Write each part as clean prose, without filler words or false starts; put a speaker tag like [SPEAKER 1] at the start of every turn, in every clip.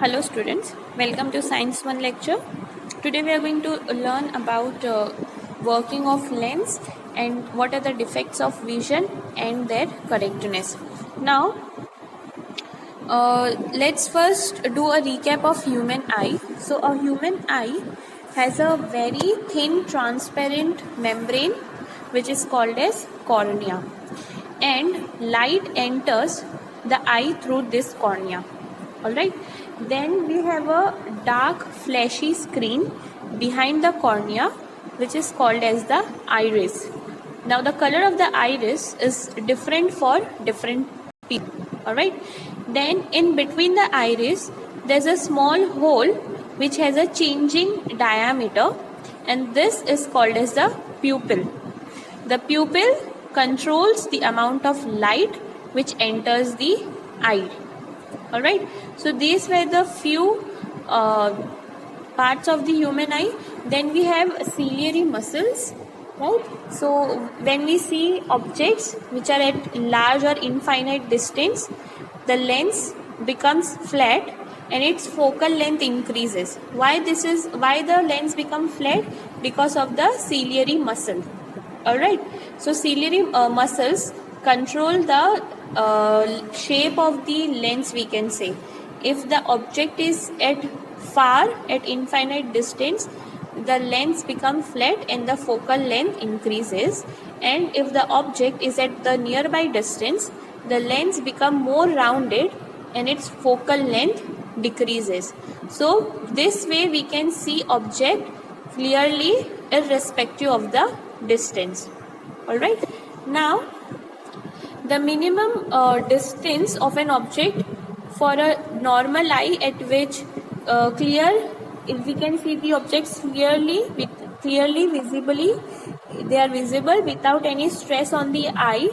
[SPEAKER 1] Hello students, welcome to Science 1 lecture. Today we are going to learn about working of lens and what are the defects of vision and their correctness. Now let's first do a recap of human eye. So a human eye has a very thin transparent membrane which is called as cornea, and light enters the eye through this cornea. Alright, then we have a dark fleshy screen behind the cornea which is called as the iris. Now the color of the iris is different for different people. Alright, then in between the iris there's a small hole which has a changing diameter, and this is called as the pupil. The pupil controls the amount of light which enters the eye. Alright, so these were the few parts of the human eye. Then we have ciliary muscles, right? So when we see objects which are at large or infinite distance, the lens becomes flat and its focal length increases. Why the lens become flat? Because of the ciliary muscle. Alright, so ciliary muscles control the shape of the lens, we can say. If the object is at infinite distance, the lens becomes flat and the focal length increases, and if the object is at the nearby distance, the lens becomes more rounded and its focal length decreases. So this way we can see object clearly irrespective of the distance. Alright, now the minimum distance of an object for a normal eye at which if we can see the objects clearly visibly, they are visible without any stress on the eye,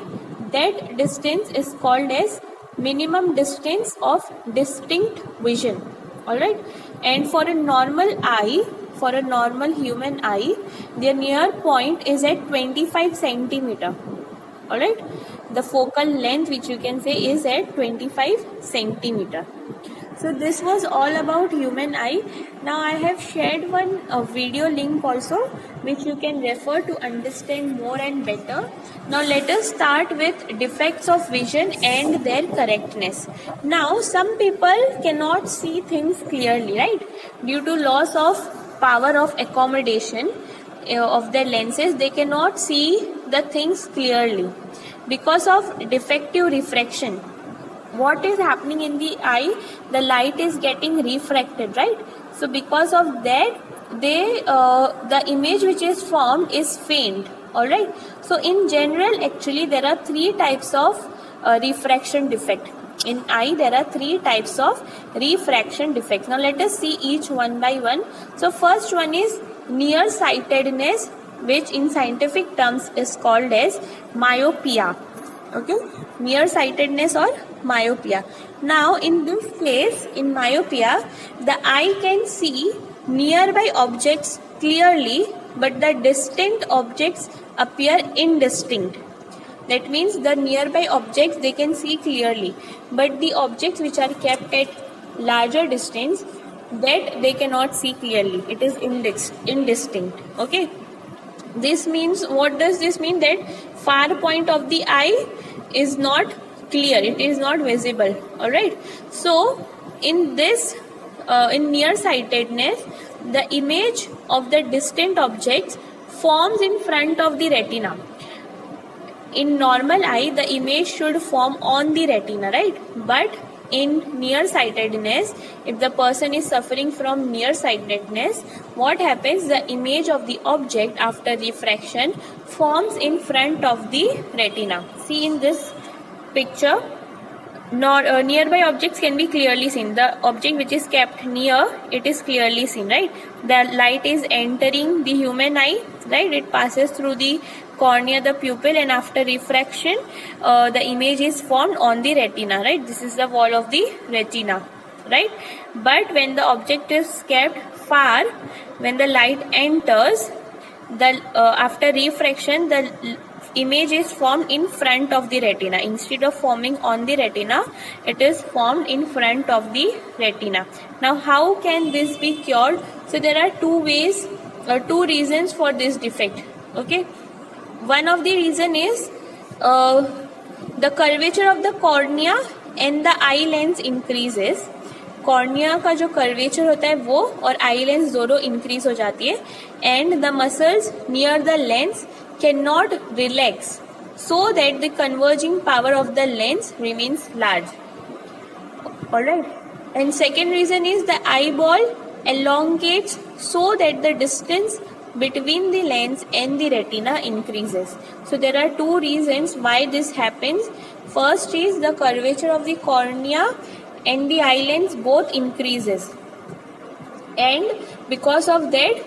[SPEAKER 1] that distance is called as minimum distance of distinct vision. Alright, and for a normal eye, for a normal human eye, their near point is at 25 centimeter. Alright, the focal length which you can say is at 25 centimeter. So this was all about human eye. Now I have shared one video link also which you can refer to understand more and better. Now let us start with defects of vision and their correctness. Now some people cannot see things clearly, right? Due to loss of power of accommodation of their lenses, they cannot see the things clearly because of defective refraction. What is happening in the eye? The light is getting refracted, right? So because of that, the image which is formed is faint. Alright, so in general actually there are three types of refraction defect. In eye there are three types of refraction defects. Now let us see each one by one. So first one is nearsightedness, which in scientific terms is called as myopia. Okay, nearsightedness or myopia. Now in this case, in myopia, the eye can see nearby objects clearly, but the distant objects appear indistinct. That means the nearby objects they can see clearly, but the objects which are kept at larger distance, that they cannot see clearly. It is indistinct. Okay, this means, what does this mean? That far point of the eye is not clear, it is not visible. Alright, so in this in nearsightedness, the image of the distant objects forms in front of the retina. In normal eye, the image should form on the retina, right? But in nearsightedness, if the person is suffering from nearsightedness, what happens? The image of the object after refraction forms in front of the retina. See in this picture, nearby objects can be clearly seen. The object which is kept near, it is clearly seen, right? The light is entering the human eye, right? It passes through the cornea, the pupil, and after refraction the image is formed on the retina, right? This is the wall of the retina, right? But when the object is kept far, when the light enters, the after refraction the image is formed in front of the retina. Instead of forming on the retina, it is formed in front of the retina. Now how can this be cured? So there are two ways or two reasons for this defect. Okay, one of the reason is the curvature of the cornea and the eye lens increases. Cornea का जो curvature होता है वो और eye lens दोनों increase हो जाती है and the muscles near the lens cannot relax so that the converging power of the lens remains large. Alright, and second reason is the eyeball elongates so that the distance between the lens and the retina increases. So there are two reasons why this happens. First is the curvature of the cornea and the eye lens both increases, and because of that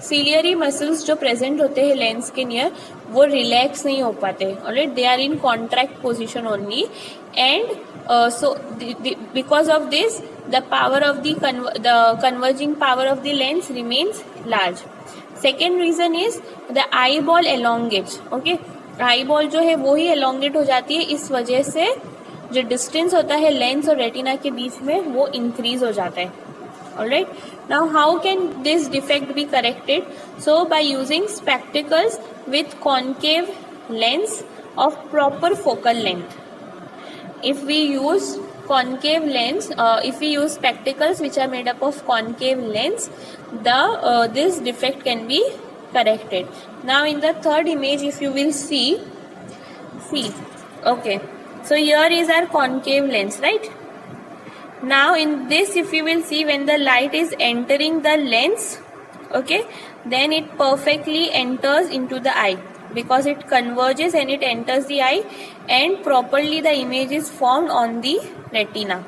[SPEAKER 1] ciliary muscles जो present होते हैं lens के near वो relax नहीं हो पाते. Alright, they are in contract position only and so because of this the power of the converging power of the lens remains large. Second reason is the eyeball elongates. Okay, eyeball जो है वो ही elongate हो जाती है, इस वजह से जो डिस्टेंस होता है लेंस और रेटिना के बीच में वो इंक्रीज हो जाता है. Alright, now how can this defect be corrected? So by using spectacles with concave lens of proper focal length. If we use concave lens, if we use spectacles which are made up of concave lens, this defect can be corrected. Now in the third image, if you will see, okay, so here is our concave lens, right? Now in this, if you will see, when the light is entering the lens, okay, then it perfectly enters into the eye because it converges and it enters the eye and properly the image is formed on the retina,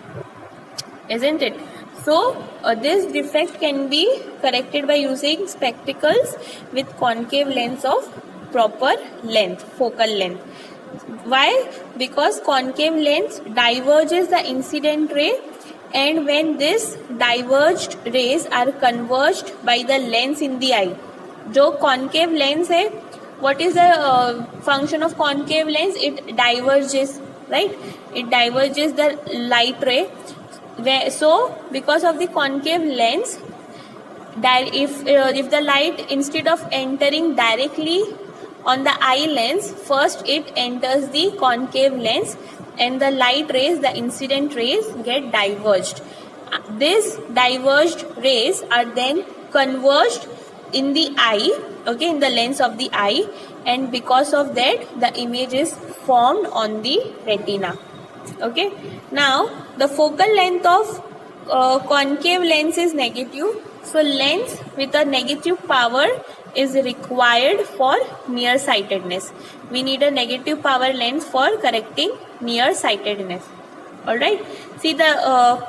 [SPEAKER 1] isn't it? So this defect can be corrected by using spectacles with concave lens of proper length, focal length. Why? Because concave lens diverges the incident ray, and when this diverged rays are converged by the lens in the eye, जो concave lens है, what is the function of concave lens? It diverges, right? It diverges the light ray. So because of the concave lens, if the light, instead of entering directly on the eye lens, first it enters the concave lens and the light rays, the incident rays, get diverged. These diverged rays are then converged in the eye, okay, in the lens of the eye, and because of that the image is formed on the retina. Okay, now the focal length of concave lens is negative, so lens with a negative power is required for nearsightedness. We need a negative power lens for correcting nearsightedness. Alright, see the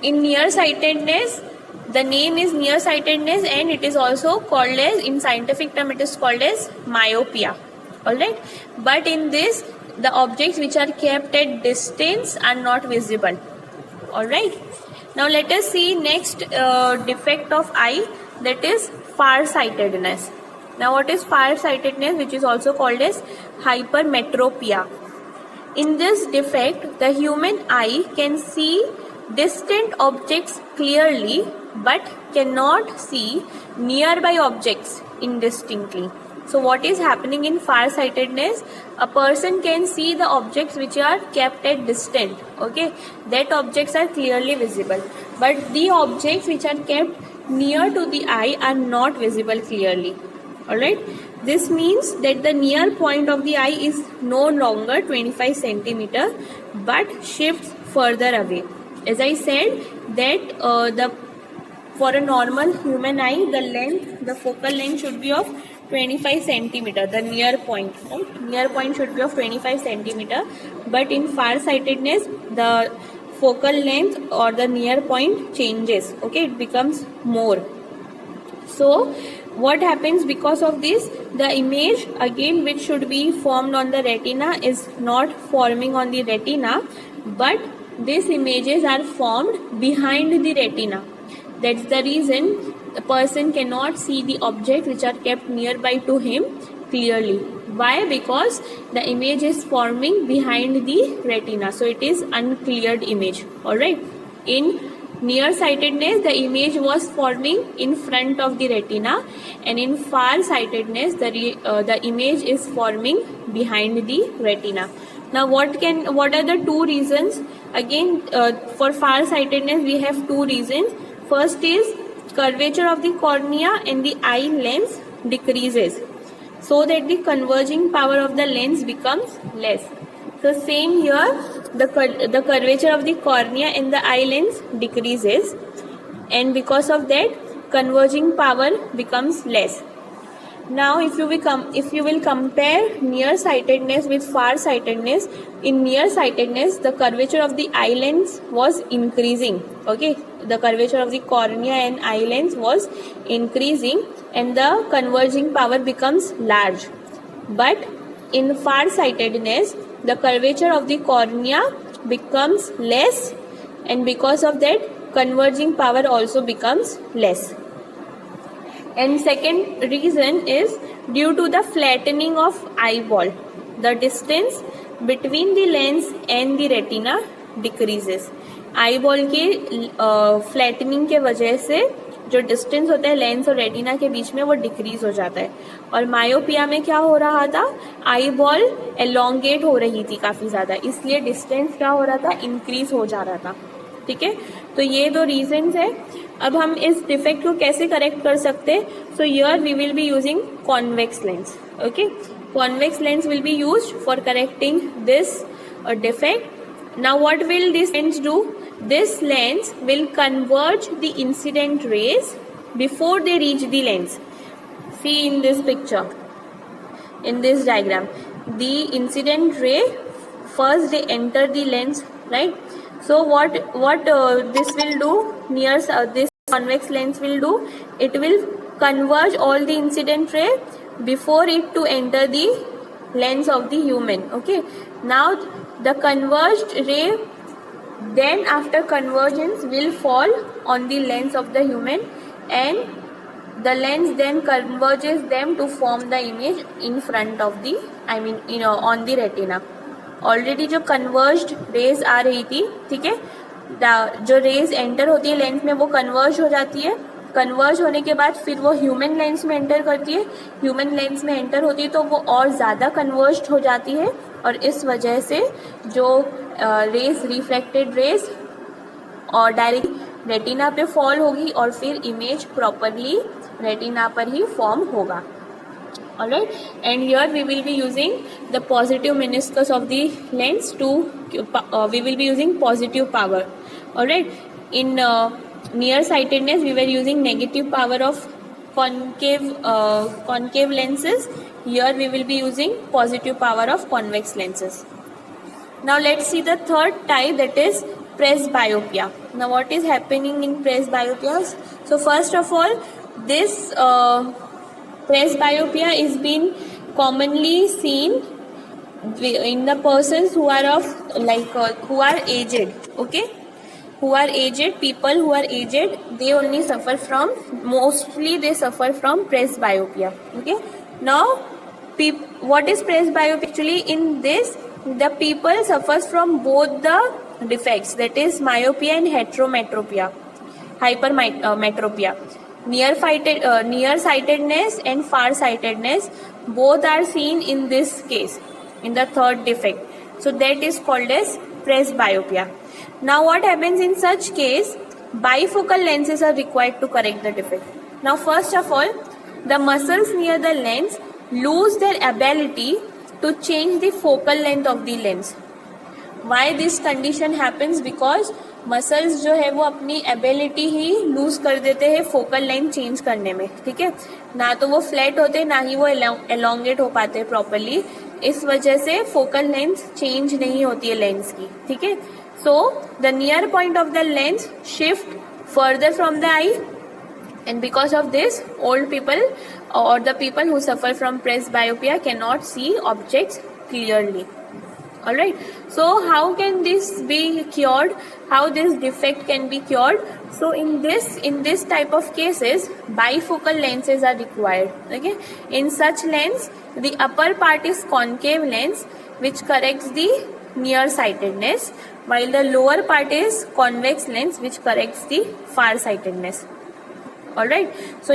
[SPEAKER 1] in nearsightedness, the name is nearsightedness and it is also called as, in scientific term it is called as myopia. Alright, but in this the objects which are kept at distance are not visible. Alright, now let us see next defect of eye, that is farsightedness. Now what is farsightedness, which is also called as hypermetropia? In this defect, the human eye can see distant objects clearly but cannot see nearby objects indistinctly. So what is happening in farsightedness? A person can see the objects which are kept at distance, okay, that objects are clearly visible, but the objects which are kept near to the eye are not visible clearly. Alright, this means that the near point of the eye is no longer 25 centimeter but shifts further away. As I said that for a normal human eye, the focal length should be of 25 centimeter, the near point, right? Near point should be of 25 centimeter, but in farsightedness the focal length or the near point changes, okay, it becomes more. So what happens because of this? The image again which should be formed on the retina is not forming on the retina, but these images are formed behind the retina. That's the reason the person cannot see the objects which are kept nearby to him clearly. Why? Because the image is forming behind the retina, so it is uncleared image. All right. In nearsightedness, the image was forming in front of the retina, and in farsightedness, the image is forming behind the retina. Now, what are the two reasons? Again, for farsightedness, we have two reasons. First is curvature of the cornea and the eye lens decreases, so that the converging power of the lens becomes less. So same here, the curvature of the cornea and the eye lens decreases, and because of that, converging power becomes less. Now, if you will compare nearsightedness with farsightedness, in nearsightedness, the curvature of the eye lens was increasing. Okay, the curvature of the cornea and eye lens was increasing, and the converging power becomes large. But in farsightedness, the curvature of the cornea becomes less, and because of that, converging power also becomes less. And second reason is due to the flattening of eyeball. The distance between the lens and the retina decreases. Eyeball के flattening के वजह से जो distance होता है lens और retina के बीच में वो डिक्रीज हो जाता है. और मायोपिया में क्या हो रहा था, आईबॉल एलोंगेट हो रही थी काफी ज्यादा, इसलिए डिस्टेंस क्या हो रहा था, इंक्रीज हो जा रहा था. ठीक है, तो ये दो रीजंस है. अब हम इस डिफेक्ट को कैसे करेक्ट कर सकते हैं? So here we will be using convex lens. Okay, convex lens will be used for correcting this defect. Now what will this lens do? This lens will converge the incident rays before they reach the lens. See in this picture, in this diagram, the incident ray first they enter the lens, right? So what this will do, this convex lens will do, it will converge all the incident ray before it to enter the lens of the human. Okay, now the converged ray then after convergence will fall on the lens of the human, and the lens then converges them to form the image in front of the, on the retina. Already जो कन्वर्ज्ड raise आ रही थी, ठीक है, जो raise enter होती है lens में वो कन्वर्ज हो जाती है. कन्वर्ज होने के बाद फिर वो ह्यूमन लेंस में एंटर करती है. ह्यूमन लेंस में एंटर होती है तो वो और ज़्यादा कन्वर्ज्ड हो जाती है, और इस वजह से जो रेज रिफ्लेक्टेड रेज और डायरेक्ट रेटिना पे फॉल होगी और फिर इमेज प्रॉपरली रेटिना पर ही फॉर्म होगा. Alright, and here we will be using the positive meniscus of the lens to we will be using positive power. Alright, in nearsightedness we were using negative power of concave lenses. Here we will be using positive power of convex lenses. Now let's see the third type, that is presbyopia. Now what is happening in presbyopias? So first of all, this presbyopia is being commonly seen in the persons who are of who are aged. Okay, who are aged, people who are aged, they only suffer from, mostly they suffer from presbyopia. Okay, now what is presbyopia? Actually in this, the people suffers from both the defects, that is myopia and heterometropia, hypermetropia. Nearsightedness and farsightedness both are seen in this case, in the third defect. So that is called as presbyopia. Now what happens in such case? Bifocal lenses are required to correct the defect. Now first of all, the muscles near the lens lose their ability to change the focal length of the lens. Why this condition happens? Because muscles जो है वो अपनी ability ही loose कर देते हैं focal length change करने में. ठीक है, ना तो वो फ्लैट होते ना ही वो एलोंगेट हो पाते प्रॉपरली, इस वजह से फोकल लेंथ चेंज नहीं होती है लेंस की. ठीक है, so the near point of the lens shift further from the eye, and because of this old people और the people who suffer from presbyopia can not see objects clearly. Alright, so how can this be cured? How this defect can be cured? So in this type of cases, bifocal lenses are required. Okay, in such lens, the upper part is concave lens, which corrects the nearsightedness, while the lower part is convex lens, which corrects the farsightedness. Alright, so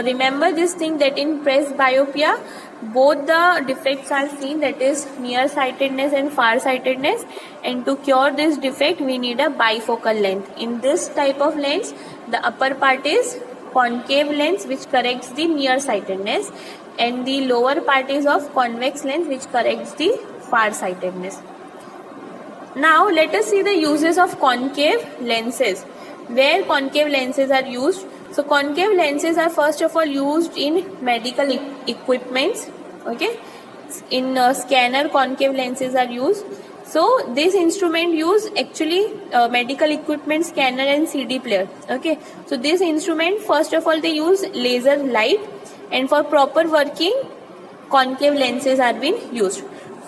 [SPEAKER 1] remember this thing, that in presbyopia, both the defects are seen, that is nearsightedness and farsightedness, and to cure this defect we need a bifocal lens. In this type of lens, the upper part is concave lens, which corrects the nearsightedness, and the lower part is of convex lens, which corrects the farsightedness. Now let us see the uses of concave lenses. Where concave lenses are used? So concave lenses are first of all used in medical equipments. Okay, in scanner, concave lenses are used. So this instrument use actually medical equipment, scanner and CD player. Okay, so this instrument, first of all they use laser light, and for proper working, concave lenses are being used.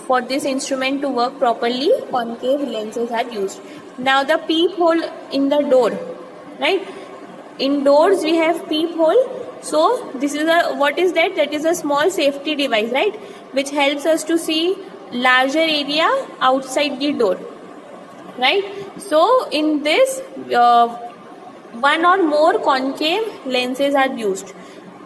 [SPEAKER 1] For this instrument to work properly, concave lenses are used. Now the peephole in the door, right? Indoors we have peephole. So this is what is that? That is a small safety device, right? Which helps us to see larger area outside the door, right? So in this, one or more concave lenses are used.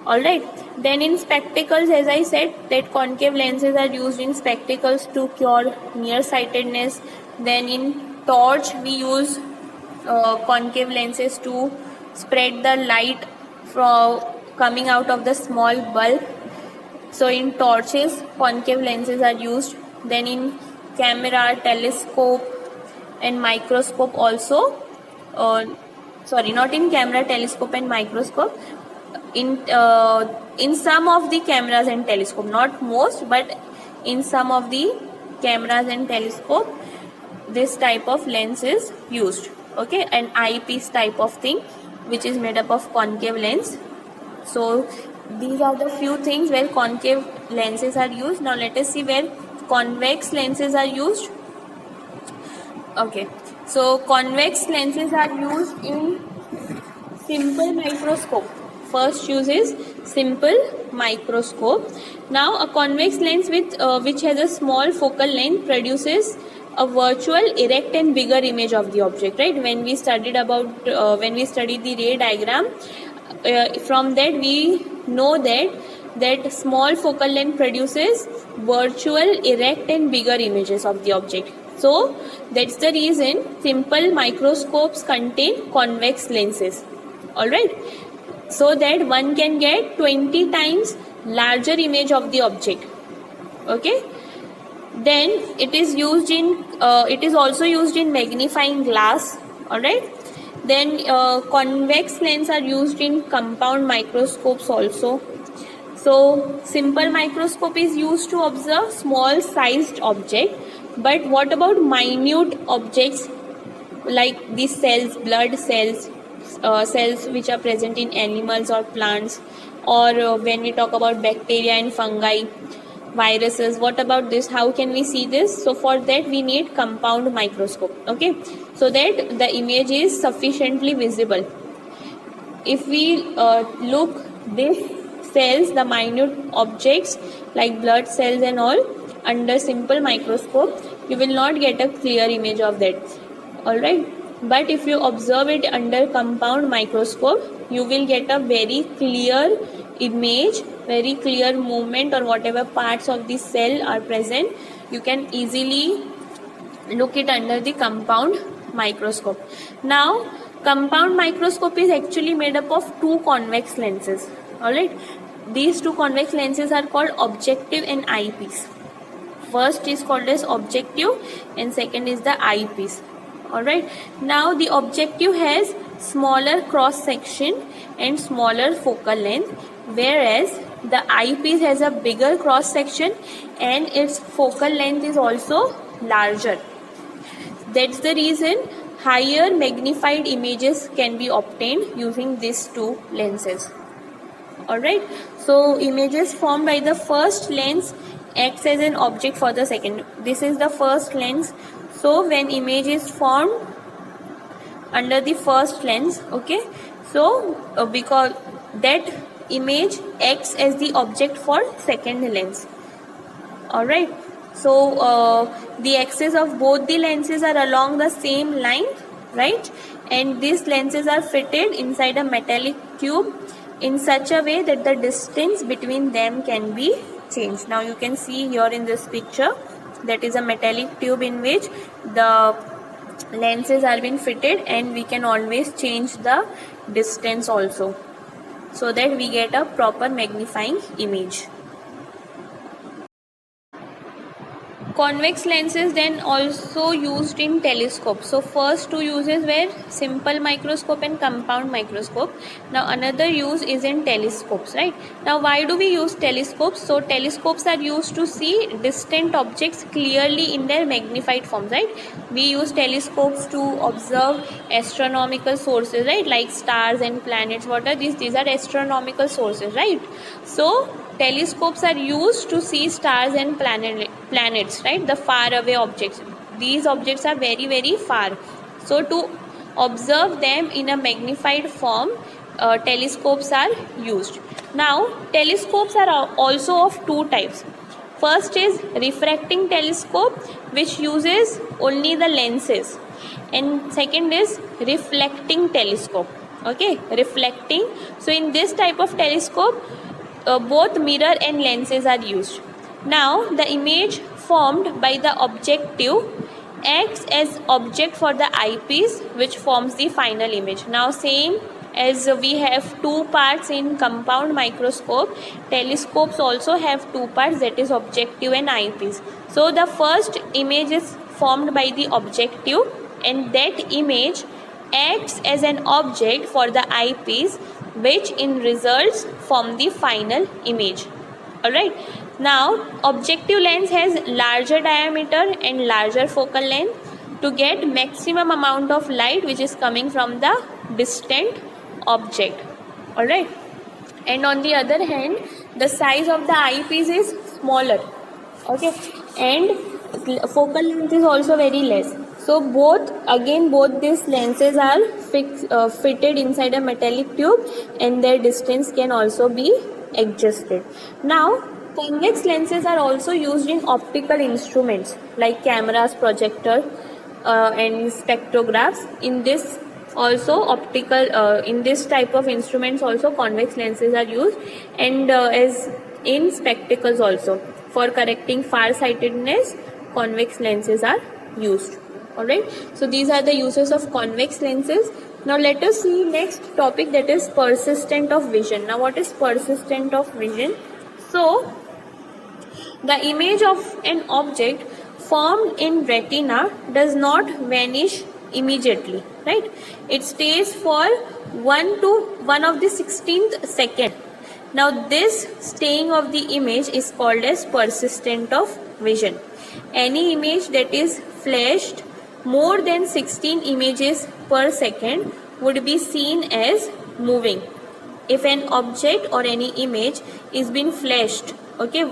[SPEAKER 1] Alright, then in spectacles, as I said, that concave lenses are used in spectacles to cure nearsightedness. Then in torch we use concave lenses to spread the light from coming out of the small bulb. So in torches, concave lenses are used. Then in camera, telescope and microscope also. Sorry, not in camera, telescope and microscope. In some of the cameras and telescope, not most, but in some of the cameras and telescope, this type of lens is used. Okay, an eyepiece type of thing, which is made up of concave lens. So these are the few things where concave lenses are used. Now let us see where convex lenses are used. Okay, so convex lenses are used in simple microscope. First use is simple microscope. Now a convex lens with which has a small focal length produces a virtual erect and bigger image of the object, right? When we studied the ray diagram, from that we know that small focal length produces virtual erect and bigger images of the object. So that's the reason simple microscopes contain convex lenses. Alright, so that one can get 20 times larger image of the object. Okay, then it is also used in magnifying glass. Alright, then convex lens are used in compound microscopes also. So simple microscope is used to observe small sized object, but what about minute objects like the cells, blood cells, cells which are present in animals or plants, or when we talk about bacteria and fungi, viruses, what about this? How can we see this? So for that we need compound microscope. Okay, so that the image is sufficiently visible. If we look this cells, the minute objects like blood cells and all, under simple microscope, you will not get a clear image of that. Alright, but if you observe it under compound microscope, you will get a very clear image, very clear movement, or whatever parts of the cell are present, you can easily look it under the compound microscope. Now compound microscope is actually made up of two convex lenses. Alright, these two convex lenses are called objective and eyepiece. First is called as objective and second is the eyepiece. Alright, now the objective has smaller cross section and smaller focal length, whereas the eyepiece has a bigger cross section and its focal length is also larger. That's the reason higher magnified images can be obtained using these two lenses. Alright, so images formed by the first lens acts as an object for the second. This is the first lens. So when image is formed under the first lens, okay, so because that image acts as the object for second lens. Alright, so the axes of both the lenses are along the same line, right, and these lenses are fitted inside a metallic tube in such a way that the distance between them can be changed. Now you can see here in this picture, that is a metallic tube in which the lenses are being fitted, and we can always change the distance also, so that we get a proper magnifying image. Convex lenses then also used in telescope. So first two uses were simple microscope and compound microscope. Now another use is in telescopes, right? Now why do we use telescopes? So telescopes are used to see distant objects clearly in their magnified forms, right? We use telescopes to observe astronomical sources, right? Like stars and planets. What are these? These are astronomical sources, right? So telescopes are used to see stars and planets, right? The far away objects. These objects are very, very far. So to observe them in a magnified form, telescopes are used. Now telescopes are also of two types. First is refracting telescope, which uses only the lenses, and second is reflecting telescope. Okay, reflecting. So in this type of telescope, both mirror and lenses are used. Now the image formed by the objective acts as object for the eyepiece, which forms the final image. Now same as we have two parts in compound microscope, telescopes also have two parts, that is objective and eyepiece. So the first image is formed by the objective, and that image acts as an object for the eyepiece, which in results form the final image. Alright, now objective lens has larger diameter and larger focal length to get maximum amount of light which is coming from the distant object. Alright, and on the other hand, the size of the eyepiece is smaller, okay, and focal length is also very less. So both these lenses are fitted inside a metallic tube, and their distance can also be adjusted. Now convex lenses are also used in optical instruments like cameras, projector, and spectrographs. In this also in this type of instruments also convex lenses are used, and as in spectacles also for correcting far-sightedness, convex lenses are used. Alright, so these are the uses of convex lenses. Now let us see next topic, that is persistent of vision. Now what is persistent of vision? So the image of an object formed in retina does not vanish immediately, right? It stays for 1/16 second. Now this staying of the image is called as persistent of vision. Any image that is flashed more than 16 images per second would be seen as moving. If an object or any image is being flashed, okay,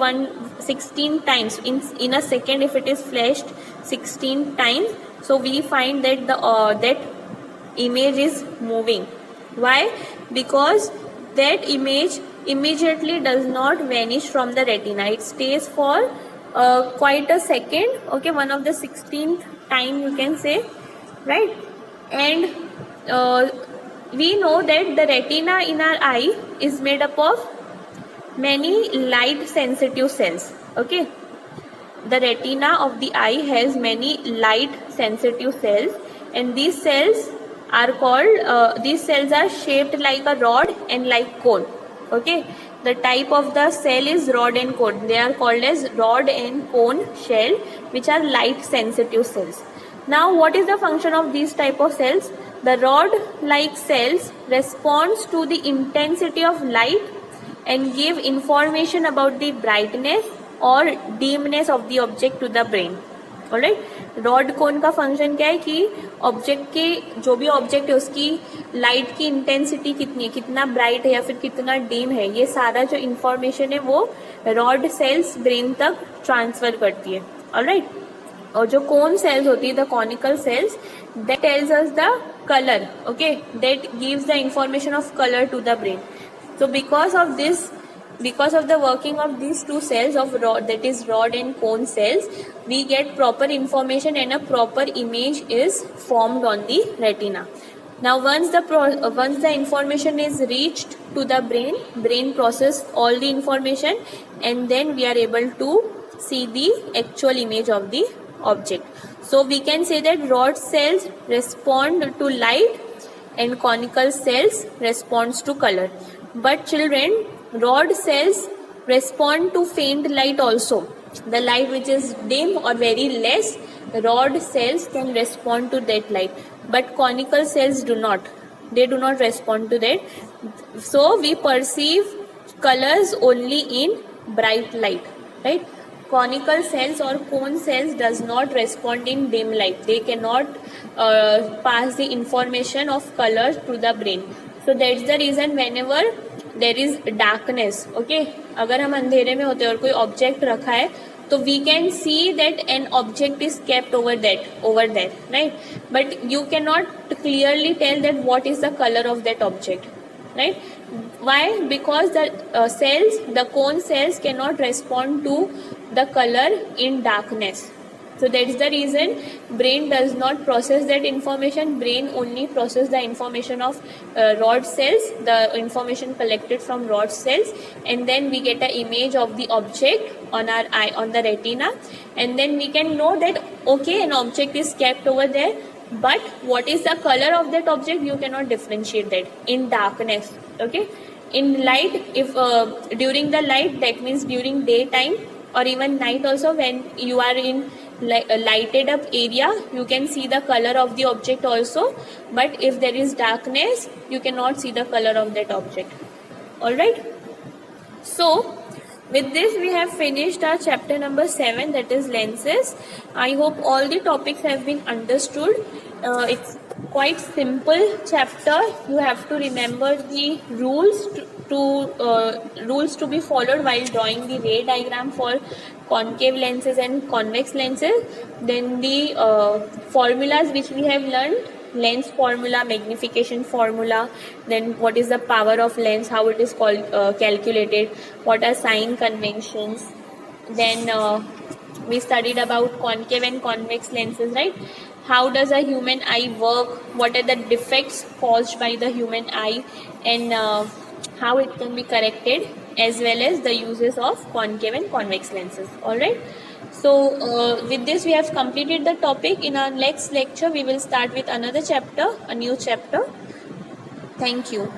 [SPEAKER 1] 16 times in a second, if it is flashed 16 times, so we find that that image is moving. Why? Because that image immediately does not vanish from the retina. It stays for quite a second, okay, 1/16 time you can say, right? And we know that the retina in our eye is made up of many light sensitive cells. Okay, the retina of the eye has many light sensitive cells, and these cells are shaped like a rod and like cone. Okay, the type of the cell is rod and cone. They are called as rod and cone shell, which are light sensitive cells. Now what is the function of these type of cells? The rod like cells responds to the intensity of light and give information about the brightness or dimness of the object to the brain. Alright, rod cone का function क्या है कि object के, जो भी object है उसकी light की इंटेंसिटी कितनी है, कितना ब्राइट है या फिर कितना डिम है, ये सारा जो इंफॉर्मेशन है वो रॉड सेल्स ब्रेन तक ट्रांसफर करती है. ऑलराइट, और जो कोन सेल्स होती है, the conical cells, that tells us the colour. Okay, that gives the information of colour to the brain. So because of the working of these two cells of rod, that is rod and cone cells, we get proper information and a proper image is formed on the retina. Now once the information is reached to the brain process all the information, and then we are able to see the actual image of the object. So we can say that rod cells respond to light and conical cells responds to color. But children, rod cells respond to faint light also. The light which is dim or very less, rod cells can respond to that light. But conical cells do not. They do not respond to that. So we perceive colors only in bright light, right? Conical cells or cone cells does not respond in dim light. They cannot pass the information of color to the brain. So that's the reason whenever there is darkness, okay, अगर हम अंधेरे में होते हैं और कोई object रखा है तो we can see that an object is kept over there, right? But you cannot clearly tell that what is the color of that object, right? Why? Because the cone cells cannot respond to the color in darkness. So that is the reason brain does not process that information. Brain only process the information of rod cells, the information collected from rod cells, and then we get an image of the object on our eye, on the retina, and then we can know that okay, an object is kept over there, but what is the color of that object, you cannot differentiate that in darkness. Okay, in light, if during the light, that means during daytime or even night also, when you are in a lighted up area, you can see the color of the object also, but if there is darkness, you cannot see the color of that object. All right, so with this we have finished our chapter number 7, that is lenses. I hope all the topics have been understood. It's quite simple chapter. You have to remember the rules to be followed while drawing the ray diagram for concave lenses and convex lenses. Then the formulas which we have learned, lens formula, magnification formula, then what is the power of lens, how it is called calculated, what are sign conventions. Then we studied about concave and convex lenses, right? How does a human eye work, what are the defects caused by the human eye, and how it can be corrected, as well as the uses of concave and convex lenses. All right, so with this we have completed the topic. In our next lecture we will start with another chapter, a new chapter. Thank you.